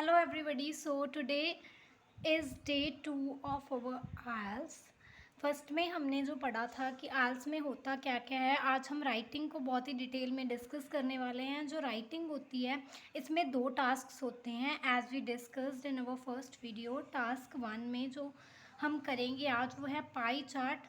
Hello everybody. So today is day 2 of our IELTS. First में हमने जो पढ़ा था कि IELTS में होता क्या क्या है, आज हम राइटिंग को बहुत ही डिटेल में डिस्कस करने वाले हैं। जो राइटिंग होती है इसमें 2 टास्क होते हैं as we discussed in our first video. Task 1 में जो हम करेंगे आज वो है पाई चार्ट,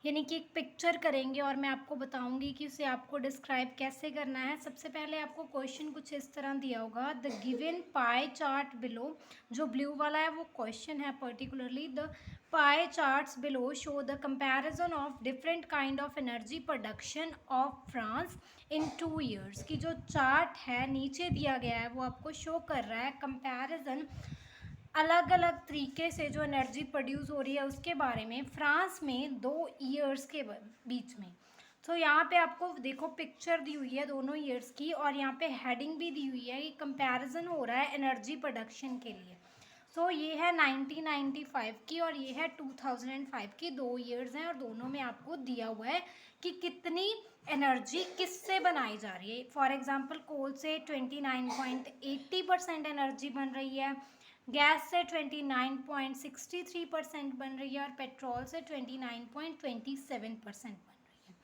यानी कि एक पिक्चर करेंगे और मैं आपको बताऊंगी कि उसे आपको डिस्क्राइब कैसे करना है। सबसे पहले आपको क्वेश्चन कुछ इस तरह दिया होगा, the given pie chart below. जो ब्लू वाला है वो क्वेश्चन है, particularly the pie charts below show the comparison of different kind of energy production of France in 2 years. की जो चार्ट है नीचे दिया गया है वो आपको शो कर रहा है कंपैरिजन अलग अलग तरीके से जो एनर्जी प्रोड्यूस हो रही है उसके बारे में फ्रांस में 2 ईयर्स के बीच में। तो यहाँ पे आपको देखो पिक्चर दी हुई है दोनों ईयर्स की और यहाँ पे हेडिंग भी दी हुई है कि कंपैरिजन हो रहा है एनर्जी प्रोडक्शन के लिए। सो ये है 1995 की और ये है 2005 की, 2 ईयर्स हैं और दोनों में आपको दिया हुआ है कि कितनी एनर्जी किससे बनाई जा रही है। फॉर एग्जांपल कोल से 29.80% एनर्जी बन रही है, गैस से 29.63% बन रही है और पेट्रोल से 29.27% बन रही है।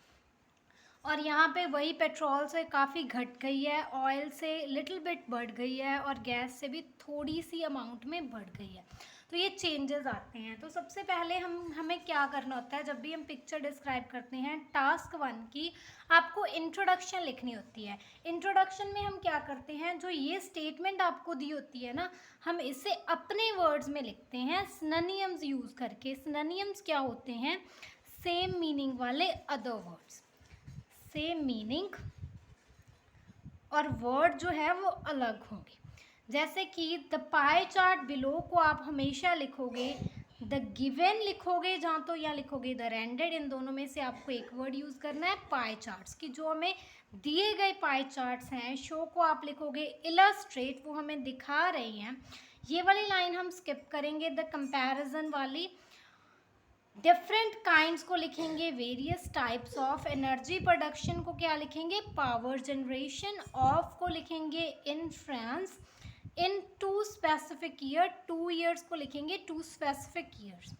और यहाँ पे वही पेट्रोल से काफ़ी घट गई है, ऑयल से लिटिल बिट बढ़ गई है और गैस से भी थोड़ी सी अमाउंट में बढ़ गई है। तो ये चेंजेस आते हैं। तो सबसे पहले हमें क्या करना होता है जब भी हम पिक्चर डिस्क्राइब करते हैं, टास्क 1 की आपको इंट्रोडक्शन लिखनी होती है। इंट्रोडक्शन में हम क्या करते हैं, जो ये स्टेटमेंट आपको दी होती है ना, हम इसे अपने वर्ड्स में लिखते हैं सिनोनिम्स यूज़ करके। सिनोनिम्स क्या होते हैं? सेम मीनिंग वाले अदर वर्ड्स, सेम मीनिंग और वर्ड जो है वो अलग होंगे। जैसे कि द पाई चार्ट बिलो को आप हमेशा लिखोगे द गिवन लिखोगे जहाँ, तो यहाँ लिखोगे द रेंडेड। इन दोनों में से आपको एक वर्ड यूज़ करना है पाई चार्ट्स की। जो हमें दिए गए पाई चार्ट्स हैं, शो को आप लिखोगे इलस्ट्रेट, वो हमें दिखा रही हैं। ये वाली लाइन हम स्किप करेंगे, द कंपैरिजन वाली। डिफरेंट काइंड्स को लिखेंगे various types of. Energy production को क्या लिखेंगे? Power generation. ऑफ को लिखेंगे in France in 2 specific year. 2 years को लिखेंगे 2 स्पेसिफिक ईयर्स।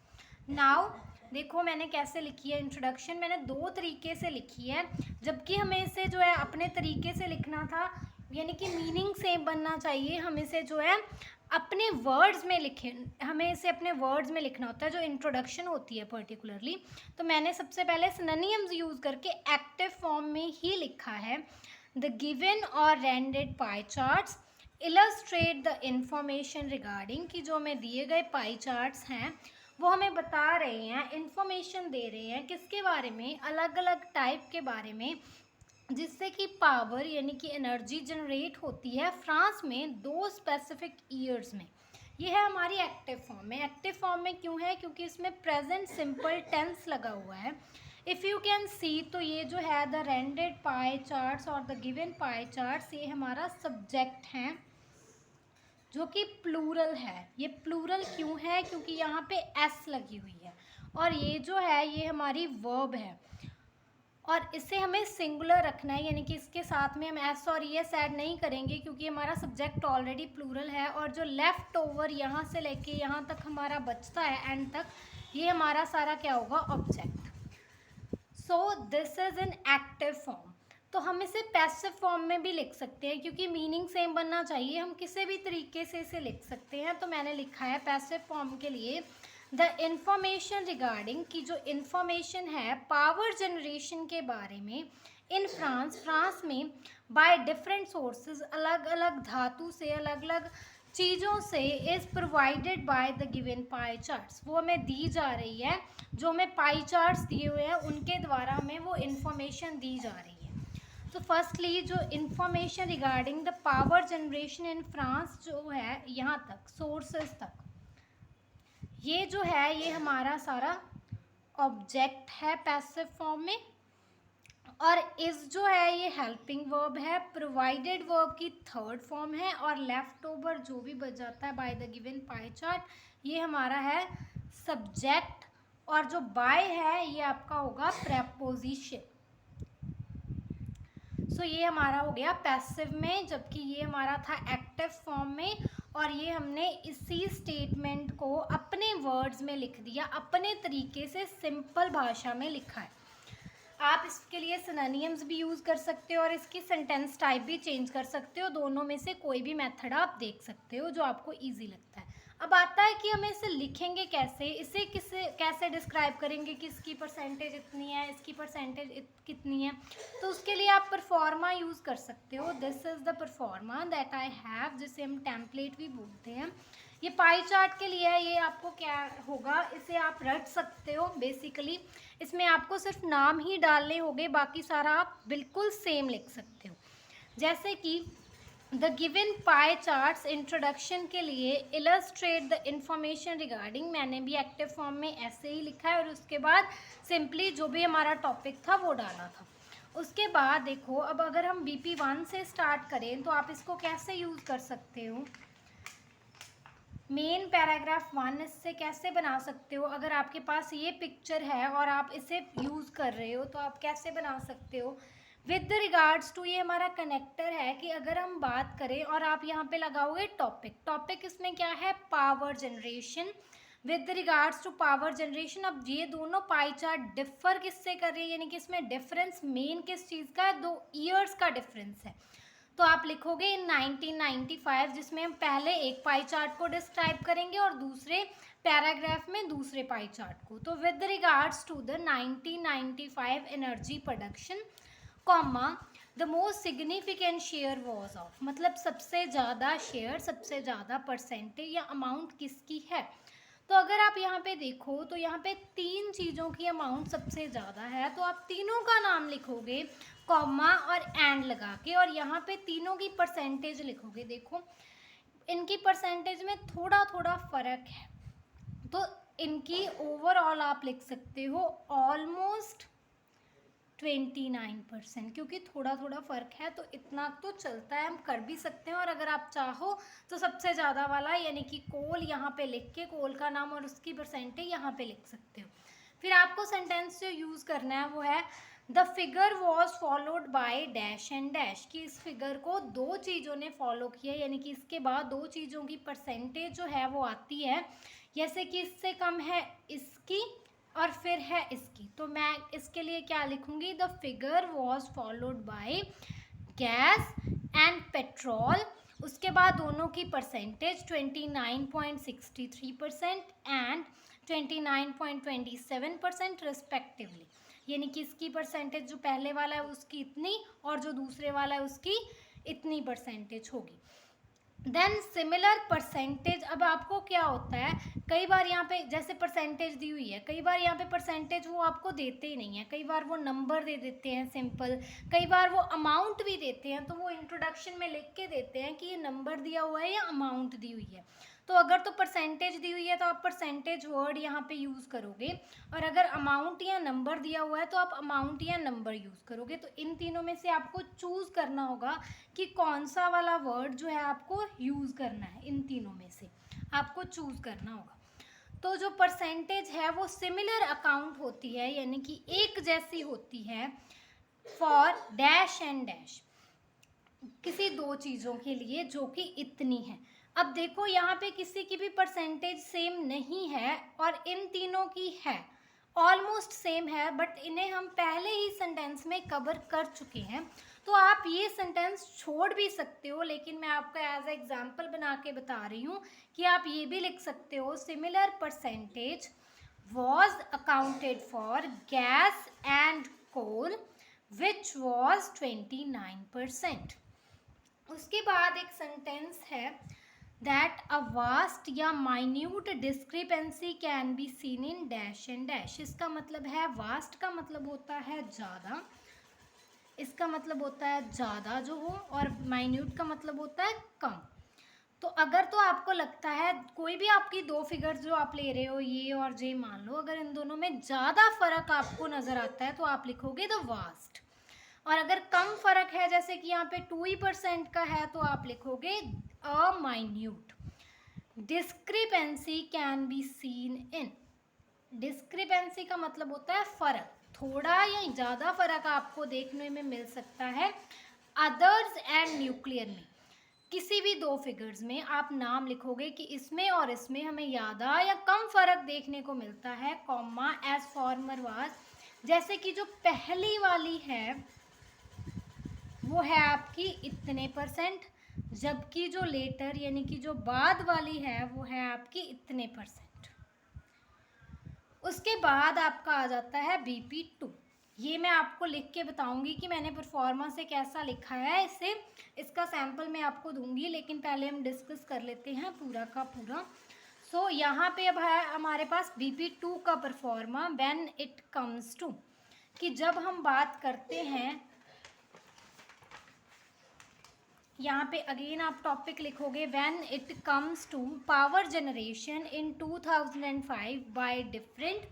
नाउ देखो मैंने कैसे लिखी है इंट्रोडक्शन, मैंने 2 तरीके से लिखी है, जबकि हमें इसे जो है अपने तरीके से लिखना था, यानी कि मीनिंग सेम बनना चाहिए। हम इसे जो है अपने वर्ड्स में लिखें, हमें इसे अपने वर्ड्स में लिखना होता है जो इंट्रोडक्शन होती है पर्टिकुलरली। तो मैंने सबसे पहले सिनोनिम्स यूज़ करके एक्टिव फॉर्म में ही लिखा है, द गिवन और rendered pie charts illustrate the information regarding. कि जो हमें दिए गए पाई चार्ट्स हैं वो हमें बता रहे हैं, इंफॉर्मेशन दे रहे हैं किसके बारे में? अलग अलग टाइप के बारे में, जिससे कि पावर यानी कि एनर्जी जनरेट होती है फ्रांस में 2 स्पेसिफिक ईयर्स में। ये है हमारी एक्टिव फॉर्म में। एक्टिव फॉर्म में क्यों है? क्योंकि इसमें प्रेजेंट सिंपल टेंस लगा हुआ है। इफ़ यू कैन सी, तो ये जो है द रेंडेड पाई चार्ट्स और द गिवन पाई चार्ट्स, ये हमारा सब्जेक्ट हैं जो कि प्लूरल है। ये प्लूरल क्यों है? क्योंकि यहाँ पे एस लगी हुई है। और ये जो है ये हमारी वर्ब है और इसे हमें सिंगुलर रखना है, यानी कि इसके साथ में हम एस और ई एस ऐड नहीं करेंगे क्योंकि हमारा सब्जेक्ट ऑलरेडी प्लूरल है। और जो लेफ़्ट ओवर यहाँ से लेके यहाँ तक हमारा बचता है एंड तक, ये हमारा सारा क्या होगा? Object. So this is in active form. तो हम इसे पैसिव फॉर्म में भी लिख सकते हैं क्योंकि मीनिंग सेम बनना चाहिए, हम किसी भी तरीके से इसे लिख सकते हैं। तो मैंने लिखा है पैसिव फॉर्म के लिए द इंफॉर्मेशन रिगार्डिंग, की जो इंफॉर्मेशन है पावर जनरेशन के बारे में इन फ्रांस में बाय डिफरेंट सोर्सेज, अलग अलग धातु से, अलग अलग चीज़ों से, is provided by the given pie charts, वो हमें दी जा रही है। जो हमें पाई चार्ट्स दिए हुए हैं उनके द्वारा हमें वो इंफॉर्मेशन दी जा रही है। तो फर्स्टली जो information regarding the power generation in France जो है यहाँ तक, सोर्सेज तक, ये जो है ये हमारा सारा ऑब्जेक्ट है पैसिव फॉर्म में। और इस जो है ये हेल्पिंग वर्ब है, प्रोवाइडेड वर्ब की थर्ड फॉर्म है और लेफ्ट ओवर जो भी बच जाता है by the given pie chart, ये हमारा है सब्जेक्ट। और जो बाय है ये आपका होगा प्रेपोजिशन। सो ये हमारा हो गया पैसिव में, जबकि ये हमारा था एक्टिव फॉर्म में। और ये हमने इसी स्टेटमेंट को अपने वर्ड्स में लिख दिया, अपने तरीके से सिंपल भाषा में लिखा है। आप इसके लिए सिनोनिम्स भी यूज़ कर सकते हो और इसकी सेंटेंस टाइप भी चेंज कर सकते हो। दोनों में से कोई भी मेथड आप देख सकते हो जो आपको इजी लगता है। अब आता है कि हमें इसे लिखेंगे कैसे, इसे कैसे डिस्क्राइब करेंगे कि इसकी परसेंटेज इतनी है, इसकी परसेंटेज कितनी है। तो उसके लिए आप परफॉर्मा यूज़ कर सकते हो। This is the pro forma that I have, जिसे हम टेम्पलेट भी बोलते हैं। ये पाई चार्ट के लिए है। ये आपको क्या होगा, इसे आप रट सकते हो। बेसिकली इसमें आपको सिर्फ नाम ही डालने होंगे, बाकी सारा आप बिल्कुल सेम लिख सकते हो। जैसे कि the given pie charts introduction के लिए इलस्ट्रेट द इंफॉर्मेशन रिगार्डिंग, मैंने भी एक्टिव फॉर्म में ऐसे ही लिखा है और उसके बाद सिंपली जो भी हमारा टॉपिक था वो डाला था। उसके बाद देखो, अब अगर हम BP1 से स्टार्ट करें तो आप इसको कैसे यूज़ कर सकते हो। मेन पैराग्राफ 1 इससे कैसे बना सकते हो। अगर आपके पास ये पिक्चर है और आप इसे यूज़ कर रहे हो तो आप कैसे बना सकते हो। विद रिगार्ड्स टू, ये हमारा कनेक्टर है कि अगर हम बात करें और आप यहाँ पे लगाओगे टॉपिक, टॉपिक इसमें क्या है, power generation. With regards to power generation, अब ये दोनों पाई चार्ट डिफर किससे कर रही है, यानी कि इसमें डिफरेंस मेन किस चीज़ का है, 2 ईयर्स का डिफरेंस है। तो आप लिखोगे इन 1995, जिसमें हम पहले एक पाई चार्ट को डिस्क्राइब करेंगे और दूसरे पैराग्राफ में दूसरे पाई चार्ट को। तो with regards to the 1995 energy production, comma the most significant share was of, मतलब सबसे ज़्यादा शेयर, सबसे ज़्यादा परसेंटेज या अमाउंट किसकी है। तो अगर आप यहाँ पे देखो तो यहाँ पे 3 चीज़ों की अमाउंट सबसे ज़्यादा है, तो आप तीनों का नाम लिखोगे कॉमा और एंड लगा के, और यहाँ पे तीनों की परसेंटेज लिखोगे। देखो इनकी परसेंटेज में थोड़ा थोड़ा फ़र्क है, तो इनकी ओवरऑल आप लिख सकते हो ऑलमोस्ट 29%, क्योंकि थोड़ा थोड़ा फ़र्क है तो इतना तो चलता है, हम कर भी सकते हैं। और अगर आप चाहो तो सबसे ज़्यादा वाला यानी कि कोल यहाँ पे लिख के कोल का नाम और उसकी परसेंटेज यहाँ पे लिख सकते हो। फिर आपको सेंटेंस जो यूज़ करना है वो है the figure was followed by dash and dash, कि इस फिगर को 2 चीज़ों ने फॉलो किया, यानी कि इसके बाद 2 चीज़ों की परसेंटेज जो है वो आती है। जैसे कि इससे कम है इसकी और फिर है इसकी, तो मैं इसके लिए क्या लिखूंगी, the figure was followed by gas and petrol. उसके बाद दोनों की परसेंटेज 29.63% एंड 29.27% रिस्पेक्टिवली, यानी कि इसकी परसेंटेज जो पहले वाला है उसकी इतनी और जो दूसरे वाला है उसकी इतनी परसेंटेज होगी। देन सिमिलर परसेंटेज, अब आपको क्या होता है, कई बार यहाँ पे जैसे परसेंटेज दी हुई है, कई बार यहाँ पे परसेंटेज वो आपको देते ही नहीं है, कई बार वो नंबर दे देते हैं सिंपल, कई बार वो अमाउंट भी देते हैं, तो वो इंट्रोडक्शन में लिख के देते हैं कि ये नंबर दिया हुआ है या अमाउंट दी हुई है। तो अगर तो परसेंटेज दी हुई है तो आप परसेंटेज वर्ड यहाँ पे यूज़ करोगे, और अगर अमाउंट या नंबर दिया हुआ है तो आप अमाउंट या नंबर यूज़ करोगे। तो इन तीनों में से आपको चूज़ करना होगा कि कौन सा वाला वर्ड जो है आपको यूज़ करना है, इन तीनों में से आपको चूज़ करना होगा। तो जो परसेंटेज है वो सिमिलर अकाउंट होती है, यानी कि एक जैसी होती है फॉर डैश एंड डैश, किसी 2 चीज़ों के लिए जो कि इतनी है। अब देखो यहाँ पे किसी की भी परसेंटेज सेम नहीं है और इन तीनों की है, ऑलमोस्ट सेम है, बट इन्हें हम पहले ही सेंटेंस में कवर कर चुके हैं। तो आप ये सेंटेंस छोड़ भी सकते हो, लेकिन मैं आपको एज एग्जांपल बना के बता रही हूँ कि आप ये भी लिख सकते हो, similar percentage was accounted for gas and coal which was 29%। उसके बाद एक सेंटेंस है दैट अ वास्ट या minute discrepancy can be seen in dash and dash. इसका मतलब है, वास्ट का मतलब होता है ज़्यादा, इसका मतलब होता है ज़्यादा जो हो, और माइन्यूट का मतलब होता है कम। तो अगर तो आपको लगता है कोई भी आपकी 2 फिगर जो आप ले रहे हो, ये और जे मान लो, अगर इन दोनों में ज़्यादा फ़र्क आपको नज़र आता है तो आप लिखोगे द वास्ट, और अगर कम फ़र्क है जैसे कि यहाँ पे 2% का है तो आप लिखोगे a minute. Discrepancy can be seen in, discrepancy का मतलब होता है फ़र्क, थोड़ा या ज़्यादा फ़र्क आपको देखने में मिल सकता है अदर्स एंड न्यूक्लियर में, किसी भी दो फिगर्स में आप नाम लिखोगे कि इसमें और इसमें हमें ज़्यादा या कम फर्क देखने को मिलता है, कॉमा एज फॉर्मर वाज, जैसे कि जो पहली वाली है वो है आपकी इतने परसेंट, जबकि जो लेटर यानी कि जो बाद वाली है वो है आपकी इतने परसेंट। उसके बाद आपका आ जाता है BP2। ये मैं आपको लिख के बताऊंगी कि मैंने परफॉर्मा से कैसा लिखा है, इसे इसका सैंपल मैं आपको दूंगी, लेकिन पहले हम डिस्कस कर लेते हैं पूरा का पूरा। सो यहाँ पे अब है हमारे पास BP2 का proforma when it comes to, कि जब हम बात करते हैं, यहाँ पे अगेन आप टॉपिक लिखोगे when it comes to power generation in 2005 by different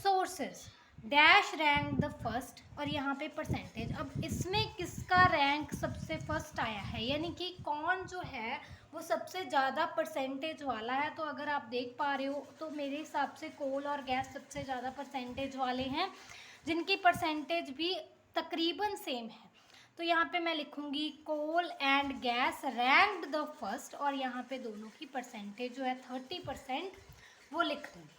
sources dash rank the first, और यहाँ पे परसेंटेज। अब इसमें किसका रैंक सबसे फर्स्ट आया है, यानी कि कौन जो है वो सबसे ज़्यादा परसेंटेज वाला है। तो अगर आप देख पा रहे हो तो मेरे हिसाब से कोल और गैस सबसे ज़्यादा परसेंटेज वाले हैं, जिनकी परसेंटेज भी तकरीबन सेम है। तो यहाँ पे मैं लिखूँगी coal and gas ranked the first, और यहाँ पे दोनों की परसेंटेज जो है 30% वो लिख दूँगी,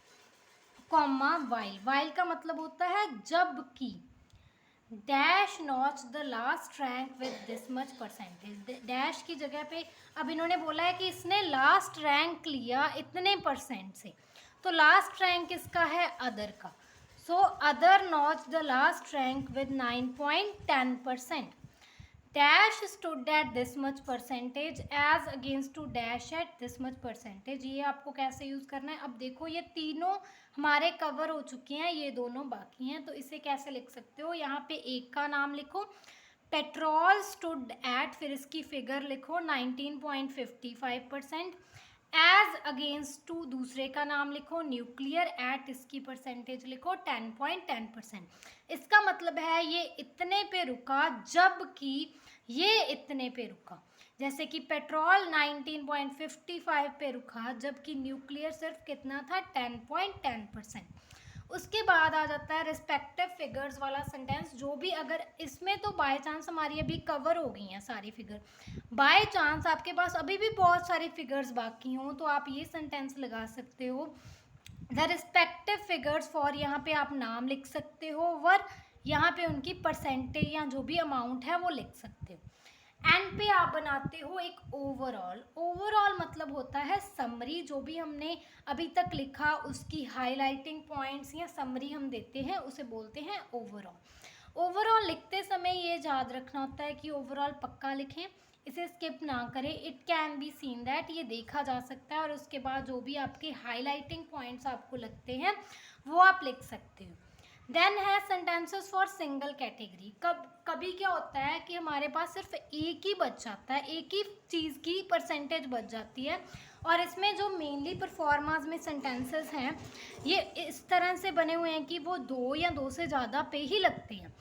कॉमा वाइल। वाइल का मतलब होता है जबकि dash notch the last rank with this much percentage. Dash की जगह पे अब इन्होंने बोला है कि इसने लास्ट रैंक लिया इतने परसेंट से, तो लास्ट रैंक इसका है अदर का। So other notch the last rank with 9.10%। Dash stood at this much percentage as against to dash at this much percentage. ये आपको कैसे यूज़ करना है, अब देखो ये तीनों हमारे कवर हो चुके हैं, ये दोनों बाकी हैं। तो इसे कैसे लिख सकते हो, यहाँ पे एक का नाम लिखो पेट्रोल स्टूड एट, फिर इसकी फिगर लिखो 19.55%, एज अगेंस्ट टू दूसरे का नाम लिखो न्यूक्लियर एट, इसकी परसेंटेज लिखो 10.10%। इसका मतलब है ये इतने पे रुका जबकि ये इतने पे रुका, जैसे कि पेट्रोल 19.55 पे रुका जबकि न्यूक्लियर सिर्फ कितना था 10.10%। उसके बाद आ जाता है रिस्पेक्टिव फिगर्स वाला सेंटेंस। जो भी अगर इसमें तो बाय चांस हमारी अभी कवर हो गई हैं सारी फिगर, बाय चांस आपके पास अभी भी बहुत सारी फिगर्स बाकी हों तो आप ये सेंटेंस लगा सकते हो द रिस्पेक्टिव फिगर्स फॉर, यहाँ पे आप नाम लिख सकते हो, वर यहाँ पे उनकी परसेंटेज या जो भी अमाउंट है वो लिख सकते हो। एंड पे आप बनाते हो एक ओवरऑल। ओवरऑल मतलब होता है समरी, जो भी हमने अभी तक लिखा उसकी हाईलाइटिंग पॉइंट्स या समरी हम देते हैं उसे बोलते हैं ओवरऑल। ओवरऑल लिखते समय ये याद रखना होता है कि ओवरऑल पक्का लिखें, इसे स्किप ना करें। It can be seen that, ये देखा जा सकता है, और उसके बाद जो भी आपके हाईलाइटिंग पॉइंट्स आपको लगते हैं वो आप लिख सकते हो। देन है सेंटेंसेस फॉर सिंगल कैटेगरी। कभी क्या होता है कि हमारे पास सिर्फ एक ही बच जाता है, एक ही चीज़ की परसेंटेज बच जाती है, और इसमें जो मेनली परफॉर्मर्स में सेंटेंसेस हैं ये इस तरह से बने हुए हैं कि वो दो या दो से ज़्यादा पे ही लगते हैं।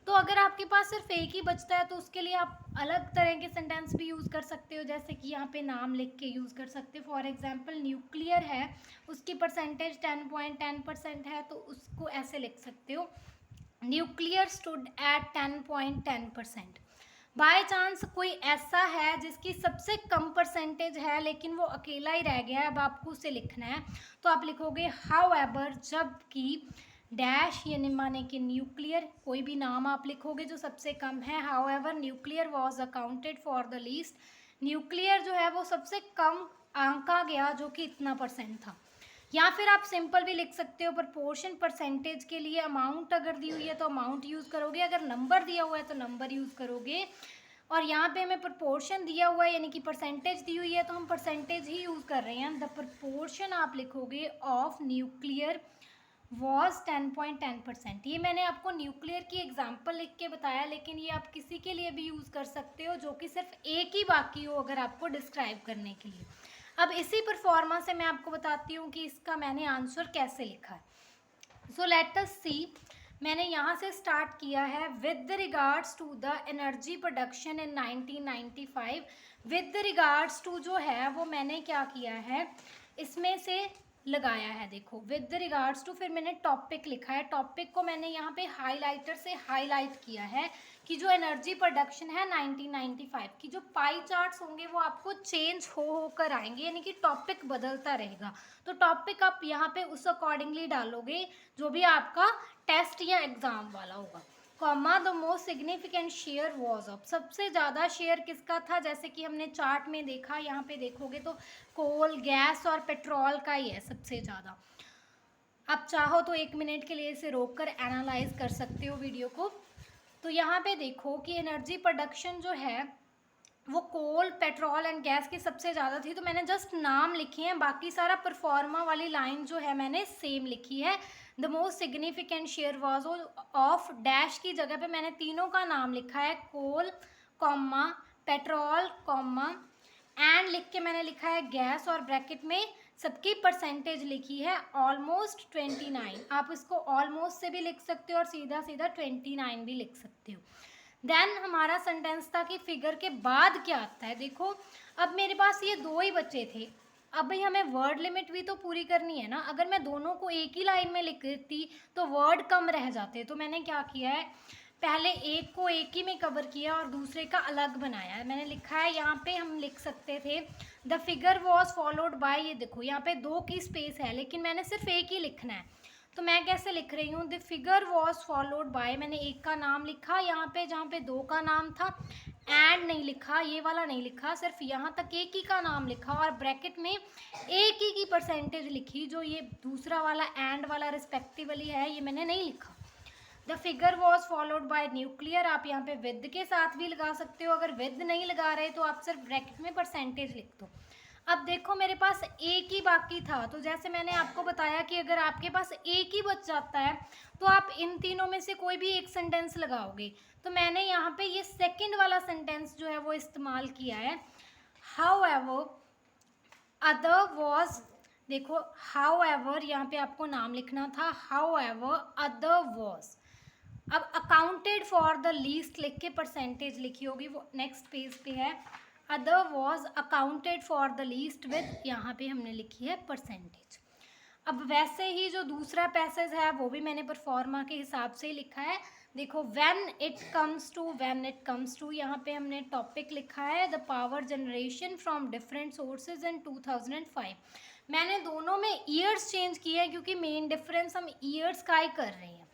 तो अगर आपके पास सिर्फ एक ही बचता है तो उसके लिए आप अलग तरह के सेंटेंस भी यूज़ कर सकते हो, जैसे कि यहाँ पे नाम लिख के यूज़ कर सकते हो। फॉर एग्जांपल न्यूक्लियर है, उसकी परसेंटेज 10.10% है, तो उसको ऐसे लिख सकते हो nuclear stood at 10.10%। By chance कोई ऐसा है जिसकी सबसे कम परसेंटेज है लेकिन वो अकेला ही रह गया है, अब आपको उसे लिखना है, तो आप लिखोगे हाउ एवर, जबकि डैश यानी माने कि न्यूक्लियर, कोई भी नाम आप लिखोगे जो सबसे कम है। How ever nuclear was accounted for the least, nuclear जो है वो सबसे कम आंका गया जो कि इतना परसेंट था। या फिर आप सिंपल भी लिख सकते हो प्रपोर्शन परसेंटेज के लिए अमाउंट अगर दी हुई है तो अमाउंट यूज़ करोगे, अगर नंबर दिया हुआ है तो नंबर यूज़ करोगे। और यहाँ पे हमें प्रपोर्शन दिया हुआ है यानी कि परसेंटेज दी हुई है तो हम परसेंटेज ही यूज़ कर रहे हैं। द प्रपोर्शन आप लिखोगे ऑफ न्यूक्लियर वॉज 10.10%। ये मैंने आपको न्यूक्लियर की एग्जाम्पल लिख के बताया, लेकिन ये आप किसी के लिए भी यूज़ कर सकते हो जो कि सिर्फ एक ही बाकी हो अगर आपको डिस्क्राइब करने के लिए। अब इसी परफॉर्मा से मैं आपको बताती हूँ कि इसका मैंने आंसर कैसे लिखा है। सो लेट अस सी, मैंने यहाँ से स्टार्ट किया है with regards to the energy production in 1995। With regards to जो है वो मैंने क्या किया है, इसमें से लगाया है। देखो विद रिगार्ड्स टू, फिर मैंने टॉपिक लिखा है, टॉपिक को मैंने यहाँ पे हाईलाइटर से हाईलाइट किया है कि जो एनर्जी प्रोडक्शन है 1995 की, जो पाई चार्ट्स होंगे वो आपको चेंज हो होकर आएंगे, यानी कि टॉपिक बदलता रहेगा। तो टॉपिक आप यहाँ पे उस अकॉर्डिंगली डालोगे जो भी आपका टेस्ट या एग्जाम वाला होगा। Comma the most significant share was of, सबसे ज़्यादा शेयर किसका था, जैसे कि हमने चार्ट में देखा, यहाँ पे देखोगे तो कोल, गैस और पेट्रोल का ही है सबसे ज़्यादा। आप चाहो तो 1 मिनट के लिए इसे रोक कर एनालाइज कर सकते हो वीडियो को। तो यहाँ पे देखो कि एनर्जी प्रोडक्शन जो है वो कोल, पेट्रोल एंड गैस की सबसे ज़्यादा थी, तो मैंने जस्ट नाम लिखे हैं, बाकी सारा परफॉर्मा वाली लाइन जो है मैंने सेम लिखी है। The most significant share was of dash की जगह पे मैंने तीनों का नाम लिखा है, कोल कॉमा पेट्रोल कॉमा एंड लिख के मैंने लिखा है गैस, और ब्रैकेट में सबकी परसेंटेज लिखी है ऑलमोस्ट 29। आप इसको ऑलमोस्ट से भी लिख सकते हो और सीधा सीधा 29 भी लिख सकते हो। देन हमारा सेंटेंस था कि फिगर के बाद क्या आता है। देखो अब मेरे पास ये दो ही बच्चे थे, अब भाई हमें वर्ड लिमिट भी तो पूरी करनी है ना। अगर मैं दोनों को एक ही लाइन में लिख देती तो वर्ड कम रह जाते, तो मैंने क्या किया है, पहले एक को एक ही में कवर किया और दूसरे का अलग बनाया है। मैंने लिखा है, यहाँ पे हम लिख सकते थे the figure was followed by, ये देखो यहाँ पे 2 की स्पेस है लेकिन मैंने सिर्फ एक ही लिखना है, तो मैं कैसे लिख रही हूँ, the figure was followed by, मैंने एक का नाम लिखा यहाँ पे, जहाँ पे 2 का नाम था, एंड नहीं लिखा, ये वाला नहीं लिखा, सिर्फ यहाँ तक एक ही का नाम लिखा और ब्रैकेट में एक ही की परसेंटेज लिखी, जो ये दूसरा वाला एंड वाला रिस्पेक्टिवली है ये मैंने नहीं लिखा। The figure was followed by nuclear, आप यहाँ पे विद के साथ भी लगा सकते हो, अगर विद नहीं लगा रहे तो आप सिर्फ ब्रैकेट में परसेंटेज लिख दो। अब देखो मेरे पास एक ही बाकी था, तो जैसे मैंने आपको बताया कि अगर आपके पास एक ही बच जाता है तो आप इन तीनों में से कोई भी एक सेंटेंस लगाओगे। तो मैंने यहाँ पे ये सेकंड वाला सेंटेंस जो है वो इस्तेमाल किया है, हाउ एवर अदर वॉज, देखो हाउ एवर यहाँ पे आपको नाम लिखना था, हाउ एवर अदर वॉज। अब अकाउंटेड फॉर द लीस्ट लिख के परसेंटेज लिखी होगी, वो नेक्स्ट पेज पे है, other was accounted for the least with, यहाँ पे हमने लिखी है परसेंटेज। अब वैसे ही जो दूसरा पैसेज है वो भी मैंने परफॉर्मा के हिसाब से लिखा है। देखो व्हेन इट कम्स टू, यहाँ पे हमने टॉपिक लिखा है the power generation from different sources in 2005। मैंने दोनों में ईयर्स चेंज किए हैं क्योंकि मेन डिफरेंस हम ईयर्स का ही कर रहे हैं।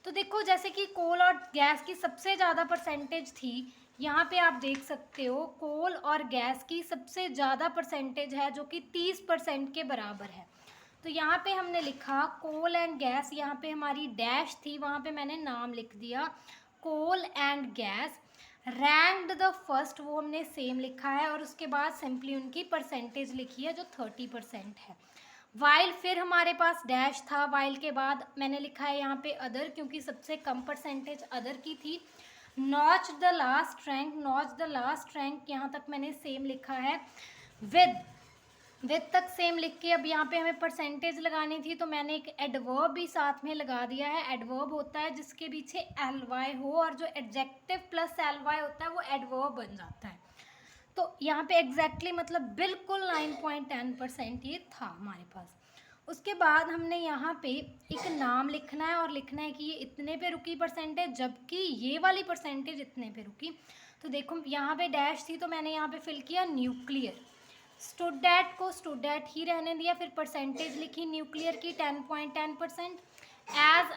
तो देखो जैसे कि कोल और गैस की सबसे ज़्यादा परसेंटेज थी, यहाँ पे आप देख सकते हो कोल और गैस की सबसे ज़्यादा परसेंटेज है जो कि 30% के बराबर है। तो यहाँ पे हमने लिखा कोल एंड गैस, यहाँ पे हमारी डैश थी, वहाँ पे मैंने नाम लिख दिया coal and gas. Ranked the first, वो हमने सेम लिखा है और उसके बाद सिंपली उनकी परसेंटेज लिखी है जो 30% है। वाइल, फिर हमारे पास डैश था, वाइल के बाद मैंने लिखा है यहाँ पे अदर क्योंकि सबसे कम परसेंटेज अदर की थी। Notch the last rank, notch the last rank यहाँ तक मैंने सेम लिखा है। विद तक सेम लिख के अब यहाँ पे हमें परसेंटेज लगानी थी तो मैंने एक एडवर्ब भी साथ में लगा दिया है। एडवर्ब होता है जिसके पीछे एल वाई हो और जो एडजेक्टिव प्लस एल वाई होता है वो एडवर्ब बन जाता है। तो यहाँ पे एग्जैक्टली मतलब बिल्कुल 9.10% ये था हमारे पास। उसके बाद हमने यहाँ पे एक नाम लिखना है और लिखना है कि ये इतने पे रुकी परसेंटेज, जबकि ये वाली परसेंटेज इतने पे रुकी। तो देखो यहाँ पे डैश थी तो मैंने यहाँ पे फिल किया न्यूक्लियर। स्टूडेंट को स्टूडेंट ही रहने दिया, फिर परसेंटेज लिखी न्यूक्लियर की 10.10%। एज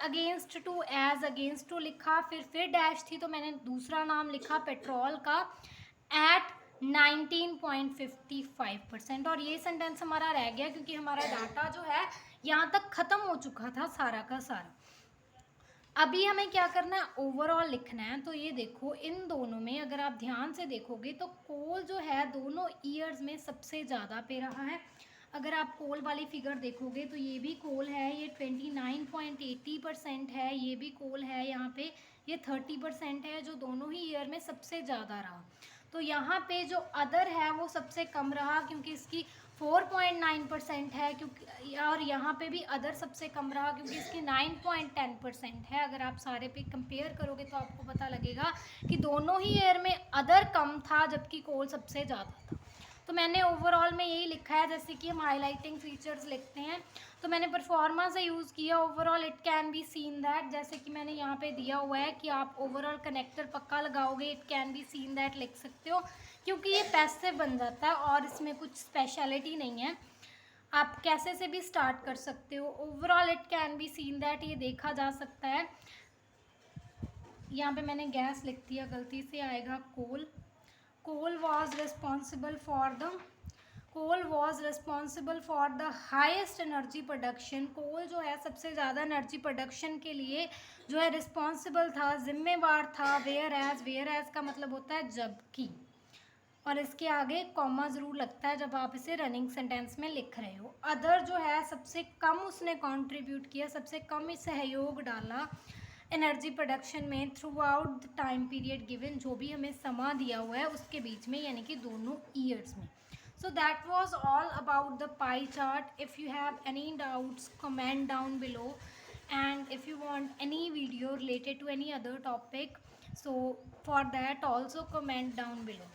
अगेंस्ट टू लिखा, फिर डैश थी तो मैंने दूसरा नाम लिखा पेट्रोल का एट 19.55%। और ये सेंटेंस हमारा रह गया क्योंकि हमारा डाटा जो है यहाँ तक ख़त्म हो चुका था सारा का सारा। अभी हमें क्या करना है, ओवरऑल लिखना है। तो ये देखो इन दोनों में अगर आप ध्यान से देखोगे तो कोल जो है दोनों ईयर्स में सबसे ज़्यादा पे रहा है। अगर आप कोल वाली फिगर देखोगे तो ये भी कोल है, ये 29.80% है, ये भी कोल है, यहाँ पे ये 30% है, जो दोनों ही ईयर में सबसे ज़्यादा रहा। तो यहाँ पे जो अदर है वो सबसे कम रहा क्योंकि इसकी 4.9% है, क्योंकि और यहाँ पे भी अदर सबसे कम रहा क्योंकि इसकी 9.10% है। अगर आप सारे पे कंपेयर करोगे तो आपको पता लगेगा कि दोनों ही ईयर में अदर कम था जबकि कोल सबसे ज़्यादा था। तो मैंने ओवरऑल में यही लिखा है, जैसे कि हम हाईलाइटिंग फीचर्स लिखते हैं तो मैंने परफॉर्मा से यूज़ किया। Overall it can be seen that, जैसे कि मैंने यहाँ पे दिया हुआ है कि आप ओवरऑल कनेक्टर पक्का लगाओगे, it can be seen that लिख सकते हो, क्योंकि ये पैसिव बन जाता है और इसमें कुछ स्पेशलिटी नहीं है, आप कैसे से भी स्टार्ट कर सकते हो। Overall it can be seen that, ये देखा जा सकता है। यहाँ पे मैंने गैस लिख दिया, गलती से आएगा coal. Coal was responsible for the highest energy production. Coal जो है सबसे ज़्यादा एनर्जी प्रोडक्शन के लिए जो है रिस्पॉन्सिबल था, जिम्मेवार था। वेयर एज का मतलब होता है जबकि, और इसके आगे कॉमा ज़रूर लगता है जब आप इसे रनिंग सेंटेंस में लिख रहे हो। अदर जो है सबसे कम उसने कंट्रीब्यूट किया, सबसे कम सहयोग डाला एनर्जी प्रोडक्शन में through out the time period given, जो भी हमें समा दिया हुआ है उसके बीच में, यानी कि दोनों ईयर्स में। So that was all about the pie chart. If you have any doubts, comment down below. And if you want any video related to any other topic, so for that also comment down below.